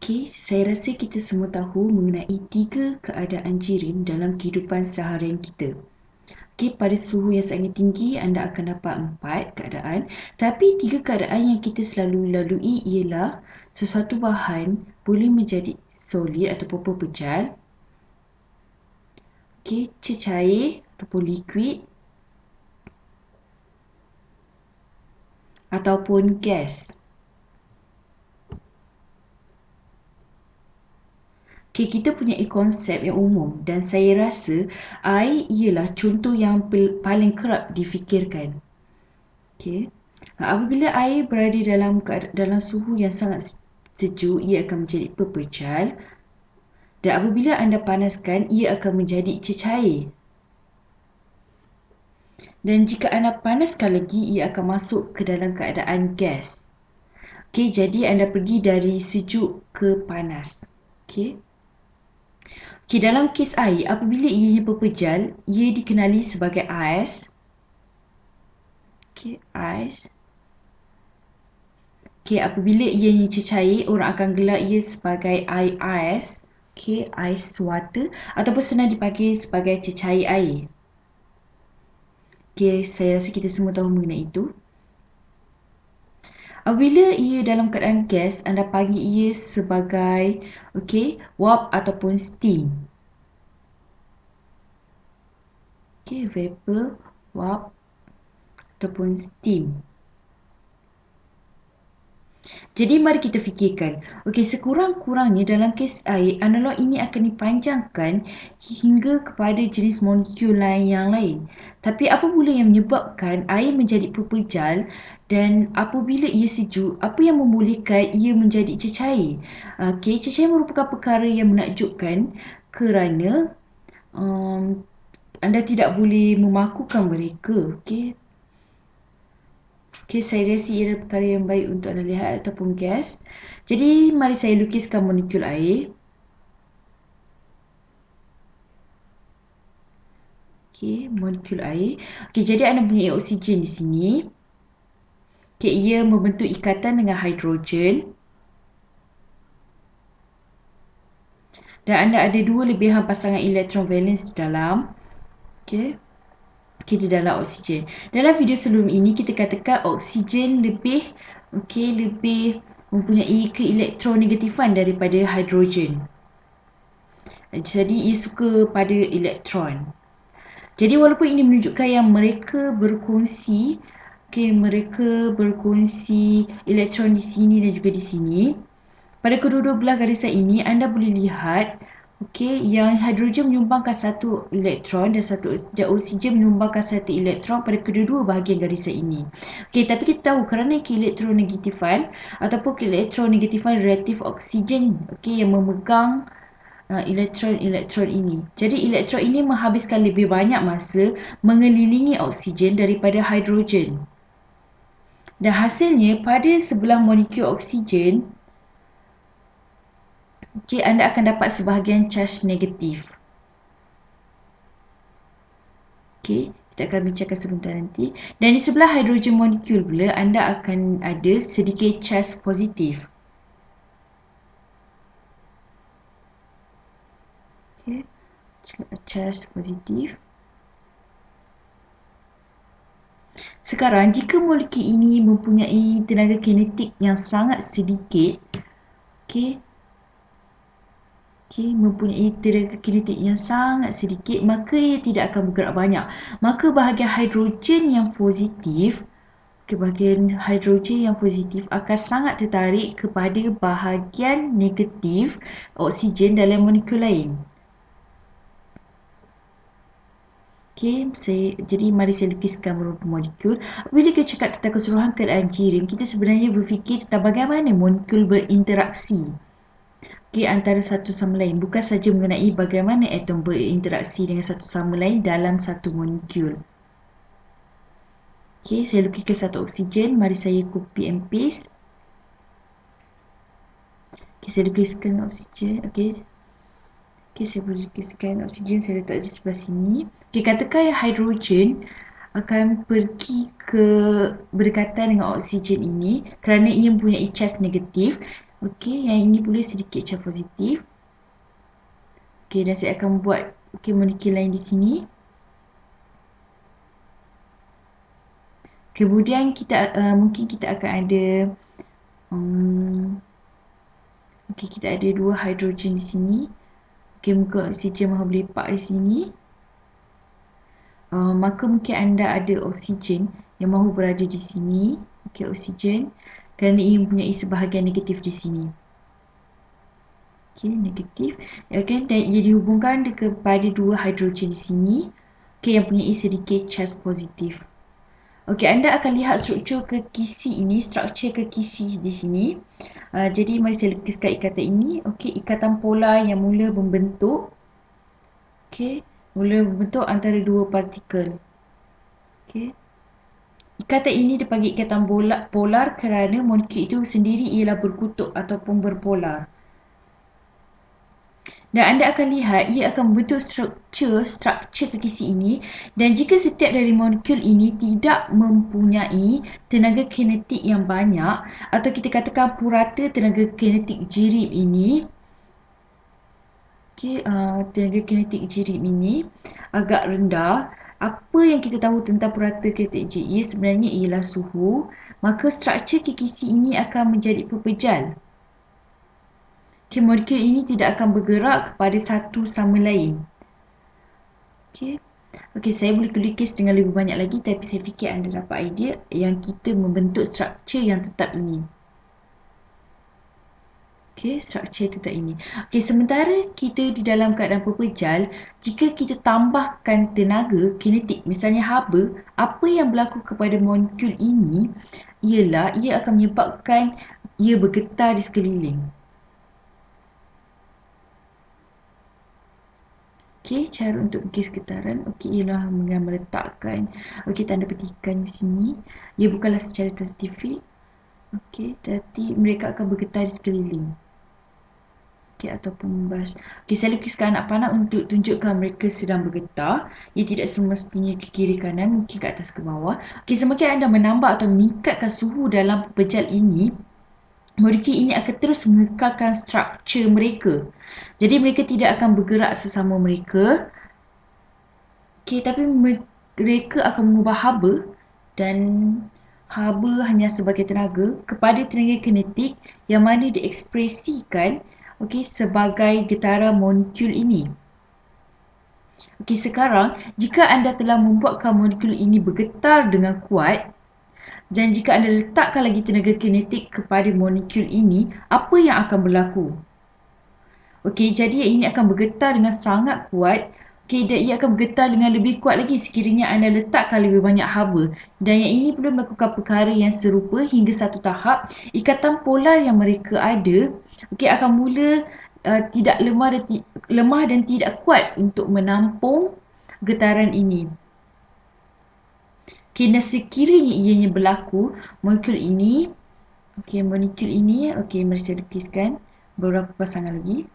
Okey, saya rasa kita semua tahu mengenai 3 keadaan jirim dalam kehidupan seharian kita. Okey, pada suhu yang sangat tinggi anda akan dapat 4 keadaan, tapi 3 keadaan yang kita selalu lalui ialah sesuatu bahan boleh menjadi solid ataupun pepejal. Okey, cecair ataupun liquid ataupun gas. Okay, kita punya konsep yang umum dan saya rasa air ialah contoh yang paling kerap difikirkan. Okay. Apabila air berada dalam suhu yang sangat sejuk, ia akan menjadi pepejal. Dan apabila anda panaskan, ia akan menjadi cecair. Dan jika anda panaskan lagi, ia akan masuk ke dalam keadaan gas. Okay, jadi anda pergi dari sejuk ke panas. Okay. Okay, dalam kes air, apabila ianya pepejal, ia dikenali sebagai ais. Okay, ais. Okay, apabila ianya cecair, orang akan gelar ia sebagai air ais. Okay, ais water ataupun senang dipanggil sebagai cecair air. Okay, saya rasa kita semua tahu mengenai itu. Apabila ia dalam keadaan gas, anda panggil ia sebagai warp ataupun steam. Okay, vapor, warp ataupun steam. Jadi mari kita fikirkan, sekurang-kurangnya dalam kes air, analog ini akan dipanjangkan hingga kepada jenis molekul lain yang lain. Tapi apa pula yang menyebabkan air menjadi pepejal dan apabila ia sejuk, apa yang membolehkan ia menjadi cecair? Cecair merupakan perkara yang menakjubkan kerana anda tidak boleh memakukan mereka. Saya rasa ia adalah perkara yang baik untuk anda lihat ataupun gas. Jadi, mari saya lukiskan molekul air. Molekul air. Jadi anda punya oksigen di sini. Ia membentuk ikatan dengan hidrogen. Dan anda ada 2 lebihan pasangan elektron valens di dalam. Di dalam oksigen. Dalam video sebelum ini kita katakan oksigen lebih mempunyai keelektronegatifan daripada hidrogen. Jadi ia suka pada elektron. Jadi walaupun ini menunjukkan yang mereka berkongsi elektron di sini dan juga di sini. Pada kedua-dua belah garisan ini anda boleh lihat yang hidrogen menyumbangkan 1 elektron dan oksigen menyumbangkan 1 elektron pada kedua-dua bahagian garisan ini. Tapi kita tahu kerana keelektronegatifan ataupun keelektronegatifan reaktif oksigen yang memegang elektron ini. Jadi elektron ini menghabiskan lebih banyak masa mengelilingi oksigen daripada hidrogen. Dan hasilnya pada sebelah molekul oksigen anda akan dapat sebahagian charge negatif. Kita akan bincangkan sebentar nanti. Dan di sebelah hidrogen molekul pula anda akan ada sedikit charge positif. Charge positif. Sekarang jika molekul ini mempunyai tenaga kinetik yang sangat sedikit, mempunyai tenaga kinetik yang sangat sedikit, maka ia tidak akan bergerak banyak. Maka bahagian hidrogen yang positif akan sangat tertarik kepada bahagian negatif oksigen dalam molekul lain. Jadi mari saya lukiskan beberapa molekul. Bila kita cakap tentang keseluruhan keadaan jirim, kita sebenarnya berfikir tentang bagaimana molekul berinteraksi antara satu sama lain. Bukan saja mengenai bagaimana atom berinteraksi dengan satu sama lain dalam satu molekul. Saya lukiskan satu oksigen. Mari saya copy and paste. Saya lukiskan oksigen. Saya boleh lukiskan oksigen. Saya letak di sebelah sini. Katakan hidrogen akan pergi ke berdekatan dengan oksigen ini kerana ia mempunyai charge negatif. Okey, yang ini pula sedikit charge positif. Okey, dan saya akan buat molekul lain di sini. Kemudian kita mungkin kita akan ada kita ada 2 hidrogen di sini. Okey, muka oksigen mahu berlepak di sini. Maka mungkin anda ada oksigen yang mahu berada di sini. Okey, oksigen kerana ia mempunyai sebahagian negatif di sini. Okey, negatif. Okay, dan ia dihubungkan kepada 2 hidrogen di sini. Okey, yang mempunyai sedikit charge positif. Okey, anda akan lihat struktur kekisi ini, struktur kekisi di sini. Jadi mari saya lukiskan ikatan ini. Okey, ikatan polar yang mula membentuk. Okey, mula membentuk antara dua partikel. Okey. Ikatan ini dipanggil ikatan polar kerana molekul itu sendiri ialah berkutub ataupun berpolar. Dan anda akan lihat ia akan membentuk struktur kekisi ini, dan jika setiap dari molekul ini tidak mempunyai tenaga kinetik yang banyak, atau kita katakan purata tenaga kinetik jirib ini, tenaga kinetik jirib ini agak rendah. Apa yang kita tahu tentang purata kinetik jirib sebenarnya ialah suhu, maka struktur kekisi ini akan menjadi pepejal. Molekul ini tidak akan bergerak kepada satu sama lain. Okey, saya boleh lukis dengan lebih banyak lagi, tapi saya fikir anda dapat idea yang kita membentuk struktur yang tetap ini. Okey, struktur tetap ini. Okey, sementara kita di dalam keadaan pepejal, jika kita tambahkan tenaga kinetik, misalnya haba, apa yang berlaku kepada molekul ini ialah ia akan menyebabkan ia bergetar di sekeliling. Okey, cara untuk lukis getaran, ialah dengan meletakkan, tanda petikan di sini. Ia bukanlah secara saintifik. Okey, tapi mereka akan bergetar di sekeliling. Okey, ataupun membahas. Okey, saya lukiskan anak panah untuk tunjukkan mereka sedang bergetar. Ia tidak semestinya ke kiri kanan, mungkin ke atas ke bawah. Okey, semakin anda menambah atau meningkatkan suhu dalam pepejal ini, molekul ini akan terus mengekalkan struktur mereka. Jadi mereka tidak akan bergerak sesama mereka. Okey, tapi mereka akan mengubah haba, dan haba hanya sebagai tenaga kepada tenaga kinetik yang mana diekspresikan sebagai getaran molekul ini. Okey, sekarang jika anda telah membuatkan molekul ini bergetar dengan kuat, dan jika anda letakkan lagi tenaga kinetik kepada molekul ini, apa yang akan berlaku? Okey, jadi ini akan bergetar dengan sangat kuat. Okey, dan ia akan bergetar dengan lebih kuat lagi sekiranya anda letakkan lebih banyak haba. Dan yang ini perlu melakukan perkara yang serupa hingga satu tahap. Ikatan polar yang mereka ada, akan mula tidak lemah dan tidak kuat untuk menampung getaran ini. Okey, dan sekiranya ianya berlaku, molekul ini, mari saya lukiskan beberapa pasangan lagi.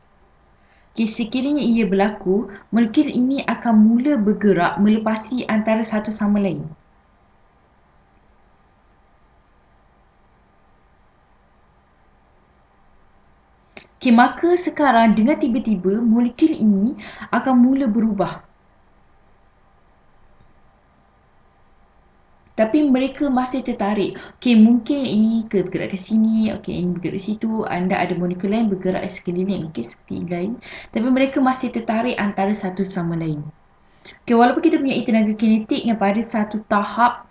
Sekiranya ia berlaku, molekul ini akan mula bergerak melepasi antara satu sama lain. Maka sekarang dengan tiba-tiba molekul ini akan mula berubah. Tapi mereka masih tertarik. Mungkin ini bergerak ke sini, ini bergerak ke situ. Anda ada molekul lain bergerak sekeliling, seperti lain. Tapi mereka masih tertarik antara satu sama lain. Walaupun kita punya tenaga kinetik yang pada satu tahap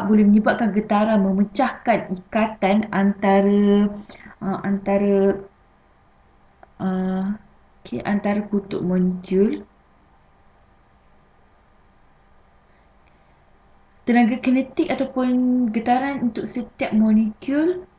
boleh menyebabkan getaran, memecahkan ikatan antara kutub molekul. Tenaga kinetik ataupun getaran untuk setiap molekul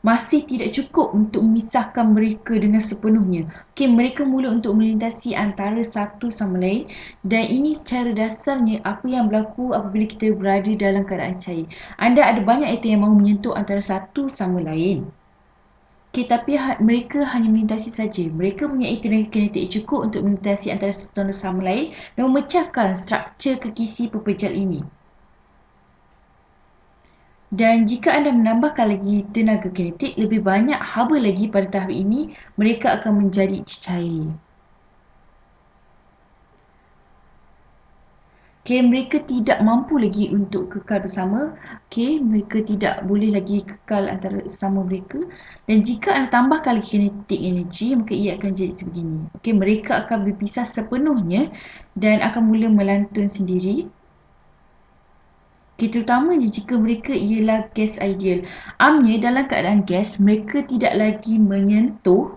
masih tidak cukup untuk memisahkan mereka dengan sepenuhnya. Mereka mula untuk melintasi antara satu sama lain, dan ini secara dasarnya apa yang berlaku apabila kita berada dalam keadaan cair. Anda ada banyak atom yang mahu menyentuh antara satu sama lain. Tapi mereka hanya melintasi saja. Mereka punya tenaga kinetik cukup untuk melintasi antara satu sama lain dan memecahkan struktur kekisi pepejal ini. Dan jika anda menambahkan lagi tenaga kinetik lebih banyak haba lagi pada tahap ini, mereka akan menjadi cecair. Okay, mereka tidak mampu lagi untuk kekal bersama. Okay, mereka tidak boleh lagi kekal antara sesama mereka. Dan jika anda tambahkan lagi kinetic energy, maka ia akan jadi sebegini. Okay, mereka akan berpisah sepenuhnya dan akan mula melantun sendiri. Okay, terutamanya jika mereka ialah gas ideal. Amnya dalam keadaan gas, mereka tidak lagi menyentuh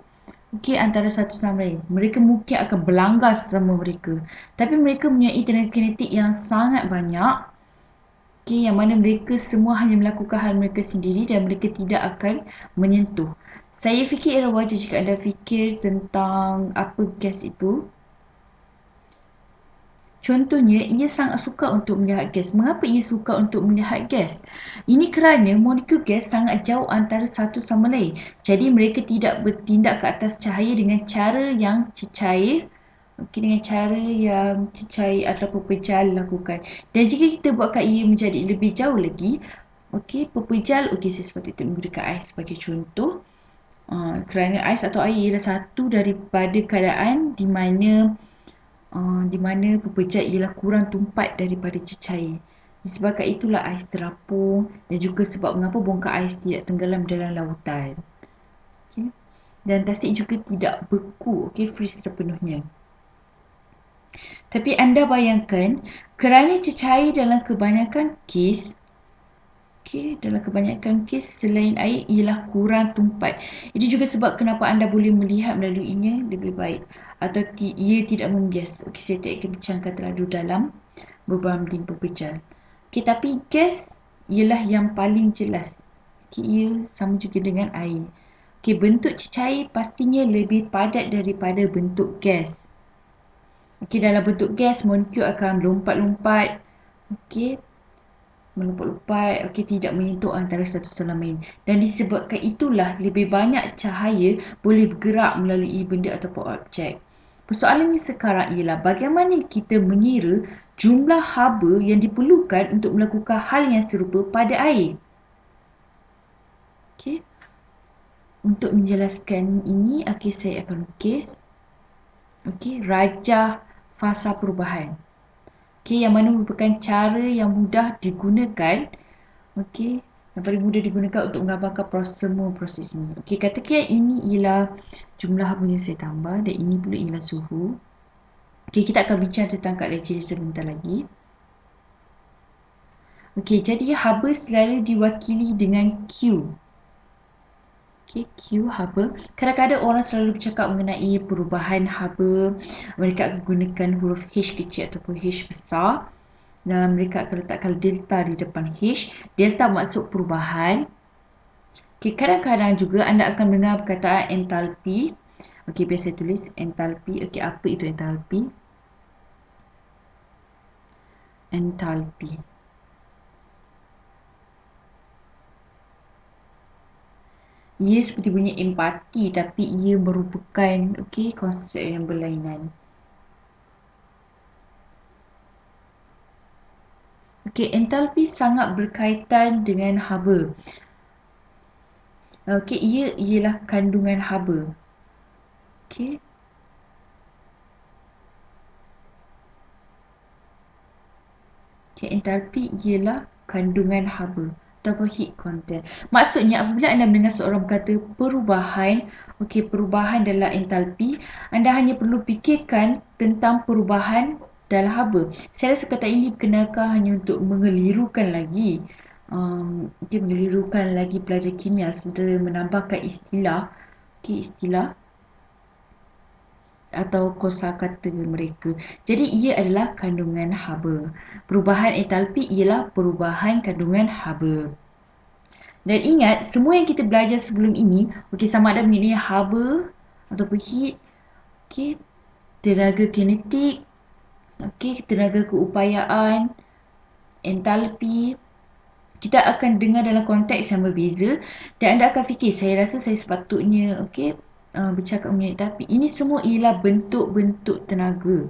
antara satu sama lain. Mereka mungkin akan berlanggar sama mereka. Tapi mereka mempunyai tenaga kinetik yang sangat banyak. Yang mana mereka semua hanya melakukan hal mereka sendiri dan mereka tidak akan menyentuh. Saya fikir ia wajar jika anda fikir tentang apa gas itu. Contohnya, ia sangat suka untuk melihat gas. Mengapa ia suka untuk melihat gas? Ini kerana molekul gas sangat jauh antara satu sama lain. Jadi mereka tidak bertindak ke atas cahaya dengan cara yang cecair. Dengan cara yang cecair ataupun pejal lakukan. Dan jika kita buatkan ia menjadi lebih jauh lagi, pepejal, saya sepatutnya menggunakan ais sebagai contoh. Kerana ais atau air ialah satu daripada keadaan di mana pepejal ialah kurang tumpat daripada cecair. Disebabkan itulah ais terapung dan juga sebab mengapa bongkar ais tidak tenggelam dalam lautan. Dan tasik juga tidak beku, freeze sepenuhnya. Tapi anda bayangkan, kerana cecair dalam kebanyakan kes, selain air ialah kurang tumpat. Itu juga sebab kenapa anda boleh melihat melaluinya lebih baik. Atau ia tidak membias. Saya tidak akan bincangkan terlalu dalam berbanding pepejal. Tapi gas ialah yang paling jelas. Ia sama juga dengan air. Bentuk cecair pastinya lebih padat daripada bentuk gas. Dalam bentuk gas, molekul akan melompat-lompat. Melompat-lompat, tidak menyentuh antara satu sama lain. Dan disebabkan itulah lebih banyak cahaya boleh bergerak melalui benda ataupun objek. Persoalannya sekarang ialah bagaimana kita mengira jumlah haba yang diperlukan untuk melakukan hal yang serupa pada air. Untuk menjelaskan ini, saya akan lukis rajah fasa perubahan. Yang mana merupakan cara yang mudah digunakan yang paling mudah digunakan untuk menggambarkan semua proses ini. Katakan ini ialah jumlah haba yang saya tambah dan ini pula ialah suhu. Kita akan bincang tentang keadaan ciri sebentar lagi. Jadi haba selalu diwakili dengan Q. Q haba. Kadang-kadang orang selalu bercakap mengenai perubahan haba. Mereka akan gunakan huruf H kecil ataupun H besar. Dan mereka akan letakkan delta di depan H. Delta maksud perubahan. Kadang-kadang juga anda akan mendengar perkataan entalpi. Biar saya tulis entalpi. Apa itu entalpi? Entalpi. Ia seperti bunyi empati tapi ia merupakan konsep yang berlainan. Entalpi sangat berkaitan dengan haba. Ia ialah kandungan haba. Entalpi ialah kandungan haba ataupun heat content. Maksudnya apabila anda mendengar seorang berkata perubahan, perubahan dalam entalpi, anda hanya perlu fikirkan tentang perubahan dalam haba. Saya rasa kata ini dikenalkan hanya untuk mengelirukan lagi pelajar kimia serta menambahkan istilah atau kosakata mereka. Jadi ia adalah kandungan haba. Perubahan entalpi ialah perubahan kandungan haba. Dan ingat, semua yang kita belajar sebelum ini, sama ada mengenai haba ataupun heat, tenaga kinetik, tenaga keupayaan, entalpi, kita akan dengar dalam konteks yang berbeza dan anda akan fikir, saya rasa saya sepatutnya bercakap mengenai tapi ini semua ialah bentuk-bentuk tenaga.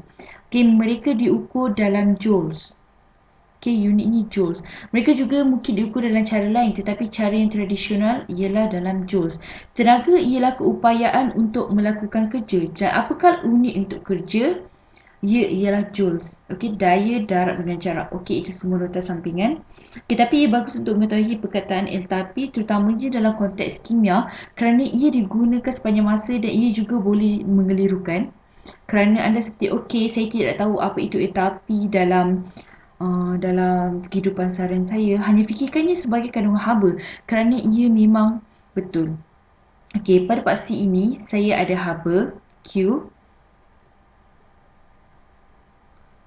Mereka diukur dalam joules. Okay, unitnya joules. Mereka juga mungkin diukur dalam cara lain, tetapi cara yang tradisional ialah dalam joules. Tenaga ialah keupayaan untuk melakukan kerja. Dan apakah unit untuk kerja? Ia ialah joules. Okey, daya darab dengan jarak. Okey, itu semua nota sampingan. Okey, tapi ia bagus untuk mengetahui perkataan entalpi terutamanya dalam konteks kimia kerana ia digunakan sepanjang masa dan ia juga boleh mengelirukan. Kerana anda seperti, okey, saya tidak tahu apa itu entalpi dalam kehidupan seharian saya, hanya fikirkannya sebagai kandungan haba kerana ia memang betul. Okey, pada paksi ini saya ada haba Q.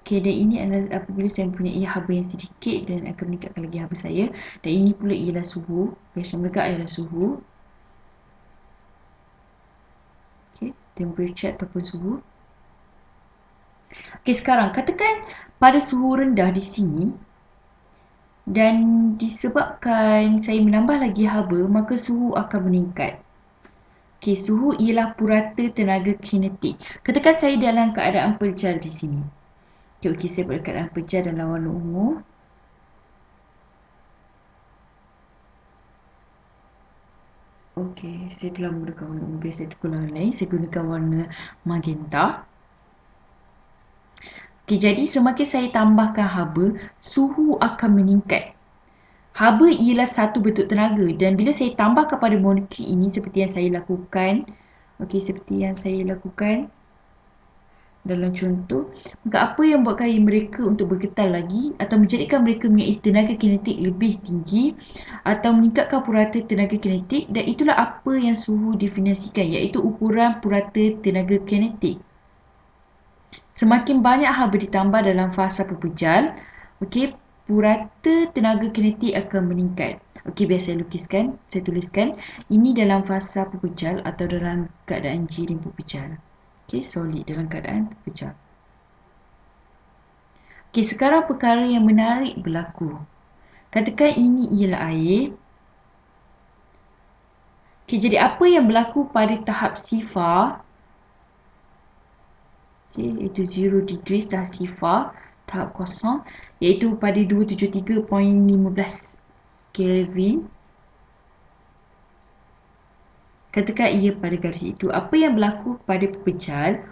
Okey, dan ini adalah apabila saya mempunyai haba yang sedikit dan akan meningkatkan lagi haba saya. Dan ini pula ialah suhu. Biasa menegak ialah suhu. Okey, temperature ataupun suhu. Okey, sekarang katakan pada suhu rendah di sini dan disebabkan saya menambah lagi haba, maka suhu akan meningkat. Okey, suhu ialah purata tenaga kinetik. Katakan saya dalam keadaan pejal di sini. Okey, saya buat keadaan pejal dalam warna ungu. Okey, saya telah menggunakan warna ungu. Biasa itu warna lain. Saya gunakan warna magenta. Okey, jadi semakin saya tambahkan haba, suhu akan meningkat. Haba ialah satu bentuk tenaga dan bila saya tambah kepada molekul ini seperti yang saya lakukan, okey, seperti yang saya lakukan dalam contoh, maka apa yang buatkan mereka untuk bergetar lagi atau menjadikan mereka mempunyai tenaga kinetik lebih tinggi atau meningkatkan purata tenaga kinetik, dan itulah apa yang suhu definisikan, iaitu ukuran purata tenaga kinetik. Semakin banyak haba ditambah dalam fasa pepejal, okey, purata tenaga kinetik akan meningkat. Okey, biar saya lukiskan, saya tuliskan. Ini dalam fasa pepejal atau dalam keadaan jirim pepejal. Okey, solid dalam keadaan pepejal. Okey, sekarang perkara yang menarik berlaku. Katakan ini ialah air. Okey, jadi apa yang berlaku pada tahap sifar? Okey, itu 0 degrees dah sifar, tahap kosong, iaitu pada 273.15 Kelvin. Katakan ia pada garis itu. Apa yang berlaku pada pepejal?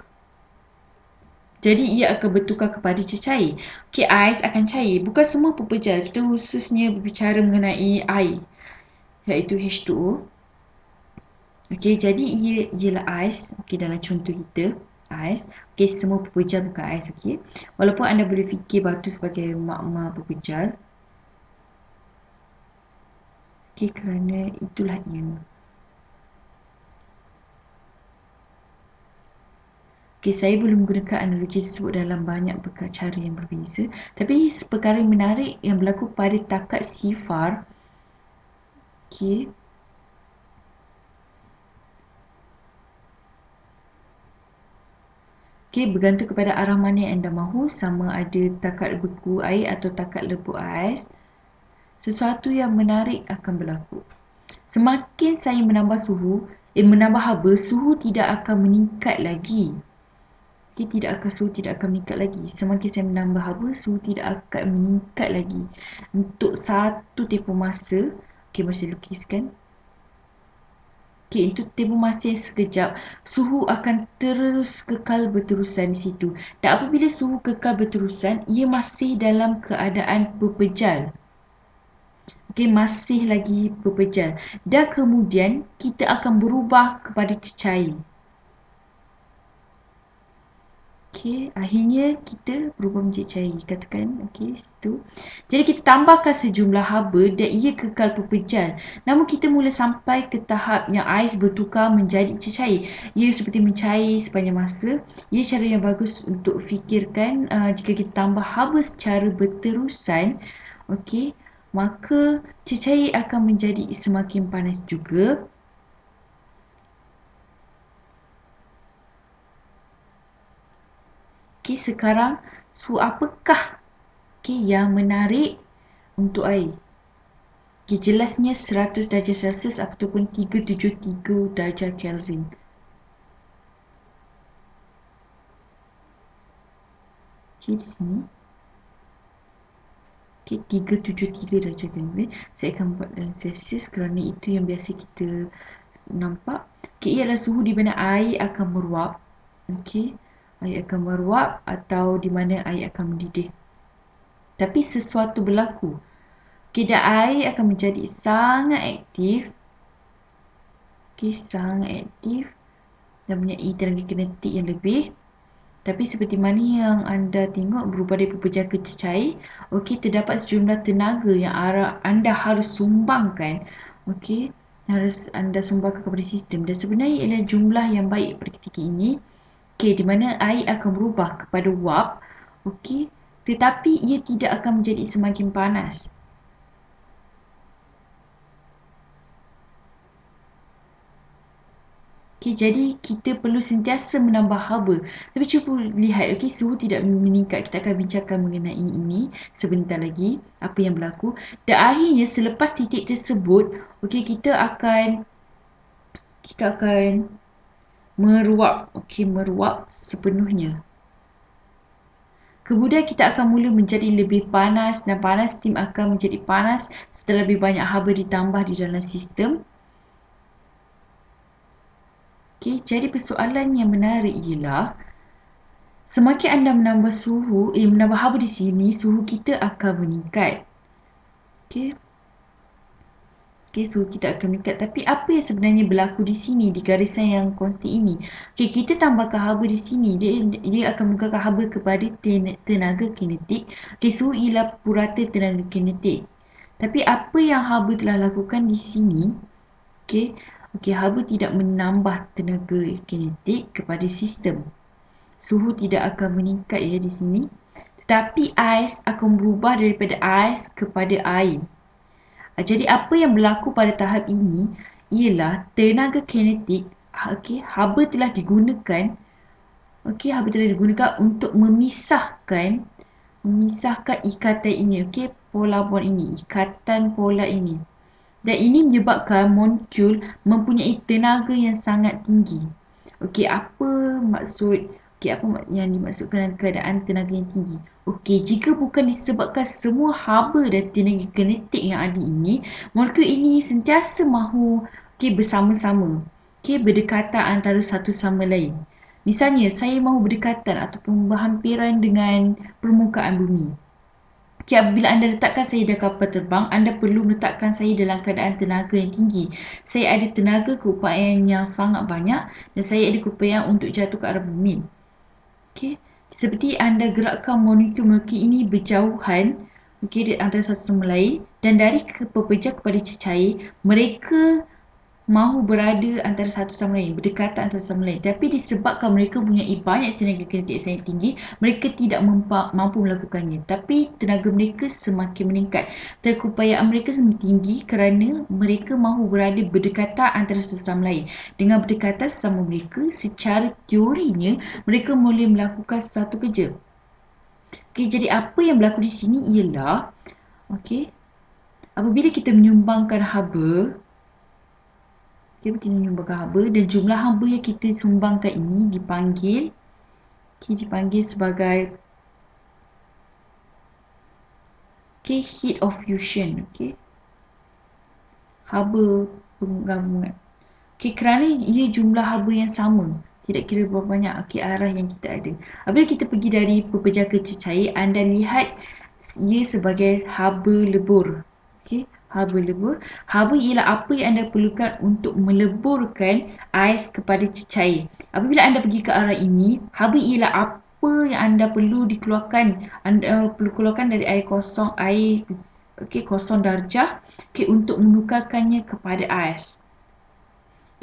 Jadi ia akan bertukar kepada cecair. Okey, ais akan cair. Bukan semua pepejal. Kita khususnya berbicara mengenai air, iaitu H2O. Okey, jadi ia ialah ais. Okey, dalam contoh kita, ais. Okey, semua pepejal bukan ais. Okey, walaupun anda boleh fikir batu sebagai magma pepejal. Okey, kerana itulah ia. Okay, saya belum menggunakan analogi tersebut dalam banyak cara yang berbeza. Tapi perkara yang menarik yang berlaku pada takat sifar. Okay. Okay, bergantung kepada arah mana yang anda mahu, sama ada takat beku air atau takat lebur ais. Sesuatu yang menarik akan berlaku. Semakin saya menambah haba, suhu tidak akan meningkat lagi. Okay, suhu tidak akan meningkat lagi. Semakin saya menambah haba, suhu tidak akan meningkat lagi. Untuk satu tempoh masa, okay, mari saya lukiskan. Okay, untuk tempoh masa yang sekejap, suhu akan terus kekal berterusan di situ. Dan apabila suhu kekal berterusan, ia masih dalam keadaan pepejal. Okay, masih lagi pepejal. Dan kemudian, kita akan berubah kepada cecair. Okey, akhirnya kita berubah menjadi cair. Katakan, okey, situ. Jadi kita tambahkan sejumlah haba dan ia kekal pepejal. Namun kita mula sampai ke tahap yang ais bertukar menjadi cecair. Ia seperti mencair sepanjang masa. Ia cara yang bagus untuk fikirkan jika kita tambah haba secara berterusan, okey, maka cecair akan menjadi semakin panas juga. Okey, sekarang apakah yang menarik untuk air? Okay, jelasnya 100 darjah Celsius ataupun 373 darjah Kelvin. Okay, di sini. Okey, 373 darjah Kelvin. Saya akan buat dalam Celsius kerana itu yang biasa kita nampak. Okey, ialah suhu di mana air akan meruap. Okey, air akan meruap atau di mana air akan mendidih. Tapi sesuatu berlaku. Kadar air akan menjadi sangat aktif. Okey, sangat aktif dan mempunyai tenaga kinetik yang lebih. Tapi seperti mana yang anda tengok berubah dari pepejal ke cecair, okey, terdapat sejumlah tenaga yang anda harus sumbangkan, okey, harus anda sumbangkan kepada sistem, dan sebenarnya ialah jumlah yang baik pada ketika ini, okey, di mana air akan berubah kepada wap, okey, tetapi ia tidak akan menjadi semakin panas. Okay, jadi kita perlu sentiasa menambah haba. Tapi cuba lihat, okay, suhu tidak meningkat. Kita akan bincangkan mengenai ini sebentar lagi, apa yang berlaku. Dan akhirnya selepas titik tersebut, okay, kita akan meruap, okay, meruap sepenuhnya. Kemudian kita akan mula menjadi lebih panas dan panas, steam akan menjadi panas setelah lebih banyak haba ditambah di dalam sistem. Okay, jadi persoalan yang menarik ialah semakin anda menambah suhu, menambah haba di sini, suhu kita akan meningkat. Okay. Okay, suhu kita akan meningkat. Tapi apa yang sebenarnya berlaku di sini, di garisan yang konstan ini? Okay, kita tambahkan haba di sini. Dia akan menukarkan haba kepada tenaga kinetik. Okay, suhu ialah purata tenaga kinetik. Tapi apa yang haba telah lakukan di sini? Okay, haba tidak menambah tenaga kinetik kepada sistem. Suhu tidak akan meningkat ya di sini. Tetapi ais akan berubah daripada ais kepada air. Jadi apa yang berlaku pada tahap ini ialah tenaga kinetik, haba telah digunakan, haba telah digunakan untuk memisahkan ikatan ini, polar bond ini, ikatan polar ini. Dan ini menyebabkan molekul mempunyai tenaga yang sangat tinggi. Apa maksud apa yang dimaksudkan dalam keadaan tenaga yang tinggi? Jika bukan disebabkan semua haba dan tenaga kinetik yang ada ini, molekul ini sentiasa mahu bersama-sama, berdekatan antara satu sama lain. Misalnya, saya mahu berdekatan ataupun berhampiran dengan permukaan bumi. Apabila anda letakkan saya dalam kapal terbang, anda perlu meletakkan saya dalam keadaan tenaga yang tinggi. Saya ada tenaga keupayaan yang sangat banyak dan saya ada keupayaan untuk jatuh ke arah bumi. Seperti anda gerakkan molekul-molekul ini berjauhan, di antara satu sama lain, dan dari pepejal kepada cecair, mereka mahu berada antara satu sama lain, berdekatan antara sama lain. Tapi disebabkan mereka mempunyai banyak tenaga kinetik yang sangat tinggi, mereka tidak mampu melakukannya. Tapi tenaga mereka semakin meningkat. Keupayaan mereka semakin tinggi kerana mereka mahu berada berdekatan antara satu sama lain. Dengan berdekatan sama mereka, secara teorinya, mereka boleh melakukan satu kerja. Jadi apa yang berlaku di sini ialah, apabila kita menyumbangkan haba, kita menyumbangkan haba dan jumlah haba yang kita sumbangkan ini dipanggil sebagai heat of fusion. Haba penggabungan. Kerana ia jumlah haba yang sama, tidak kira berapa banyak arah yang kita ada. Apabila kita pergi dari pepejal ke cecair, anda lihat ia sebagai haba lebur. Haba lebur. Haba ialah apa yang anda perlukan untuk meleburkan ais kepada cecair. Apabila anda pergi ke arah ini, haba ialah apa yang anda perlu dikeluarkan. Anda perlu keluarkan dari air kosong, kosong darjah, untuk menukarkannya kepada ais.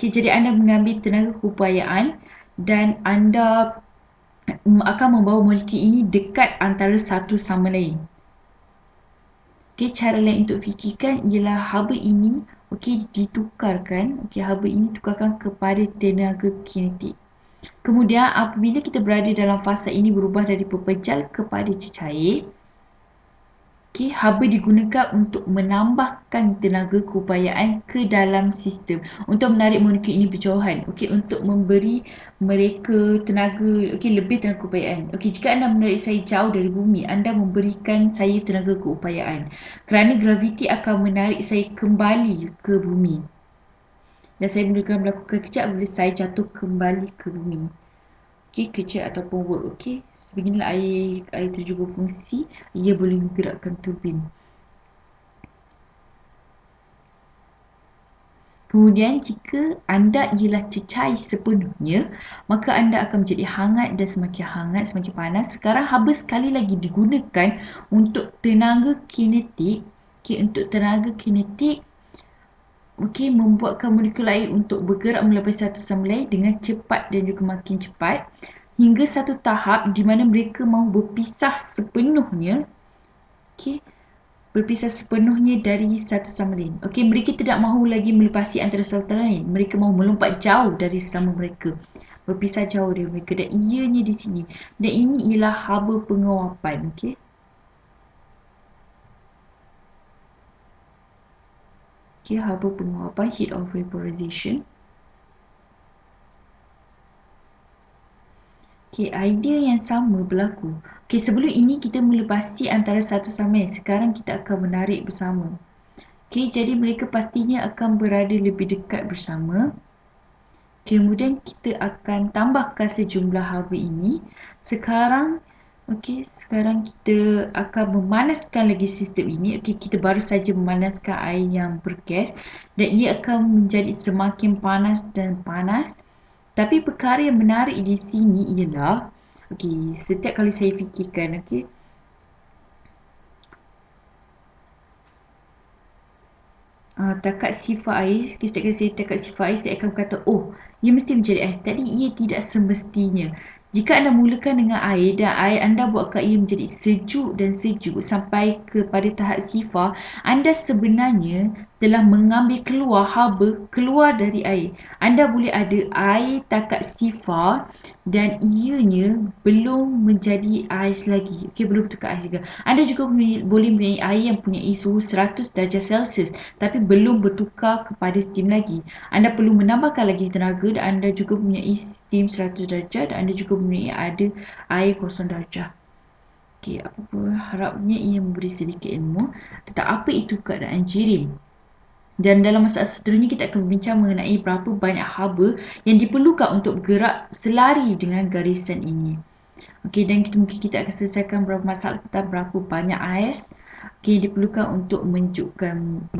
Jadi anda mengambil tenaga keupayaan dan anda akan membawa molekul ini dekat antara satu sama lain. Cara lain untuk fikirkan ialah haba ini ditukarkan, haba ini tukarkan kepada tenaga kinetik. Kemudian apabila kita berada dalam fasa ini berubah dari pepejal kepada cecair, Okay, haba digunakan untuk menambahkan tenaga keupayaan ke dalam sistem untuk menarik molekul ini berjauhan. Okay, untuk memberi mereka tenaga, okay, lebih tenaga keupayaan. Okay, jika anda menarik saya jauh dari bumi, anda memberikan saya tenaga keupayaan. Kerana graviti akan menarik saya kembali ke bumi. Dan saya melakukan kejap bila saya jatuh kembali ke bumi. Okay, kerja ataupun work. Okay, sebeginilah air terjun berfungsi. Ia boleh menggerakkan turbin. Kemudian jika anda ialah cecair sepenuhnya, maka anda akan menjadi hangat dan semakin hangat, semakin panas. Sekarang haba sekali lagi digunakan untuk tenaga kinetik. Okay, untuk tenaga kinetik, okay, membuatkan molekul air untuk bergerak melebihi satu sama lain dengan cepat dan juga makin cepat. Hingga satu tahap di mana mereka mahu berpisah sepenuhnya. Okay, berpisah sepenuhnya dari satu sama lain. Okey, mereka tidak mahu lagi melepasi antara satu sama lain. Mereka mahu melompat jauh dari sesama mereka. Berpisah jauh dari mereka. Dan ianya di sini. Dan ini ialah haba penguapan. Okey. Okey, haba penguapan, heat of vaporization. Okey, idea yang sama berlaku. Okey, sebelum ini kita melepasi antara satu sama lain. Sekarang kita akan menarik bersama. Okey, jadi mereka pastinya akan berada lebih dekat bersama. Kemudian kita akan tambahkan sejumlah haba ini. Sekarang, sekarang kita akan memanaskan lagi sistem ini. Okey, kita baru saja memanaskan air yang bergas dan ia akan menjadi semakin panas dan panas. Tapi perkara yang menarik di sini ialah, setiap kali saya fikirkan, takat sifar air, setiap kali saya takat sifar air, saya akan berkata, oh, ia mesti menjadi ais. Tadi ia tidak semestinya. Jika anda mulakan dengan air dan air anda buatkan ia menjadi sejuk dan sejuk sampai kepada tahap sifar, anda sebenarnya telah mengambil keluar haba keluar dari air. Anda boleh ada air takat sifar dan ianya belum menjadi ais lagi. Okey, belum tukar ais juga. Anda juga boleh mempunyai air yang punya suhu 100 darjah Celsius tapi belum bertukar kepada steam lagi. Anda perlu menambahkan lagi tenaga dan anda juga mempunyai steam 100 darjah dan anda juga mempunyai ada air 0 darjah. Okey, apa pun harapnya ia memberi sedikit ilmu tentang apa itu keadaan jirim. Dan dalam masalah seterusnya kita akan berbincang mengenai berapa banyak haba yang diperlukan untuk bergerak selari dengan garisan ini. Okey, dan mungkin kita akan selesaikan beberapa masalah tentang berapa banyak ais yang diperlukan untuk menunjukkan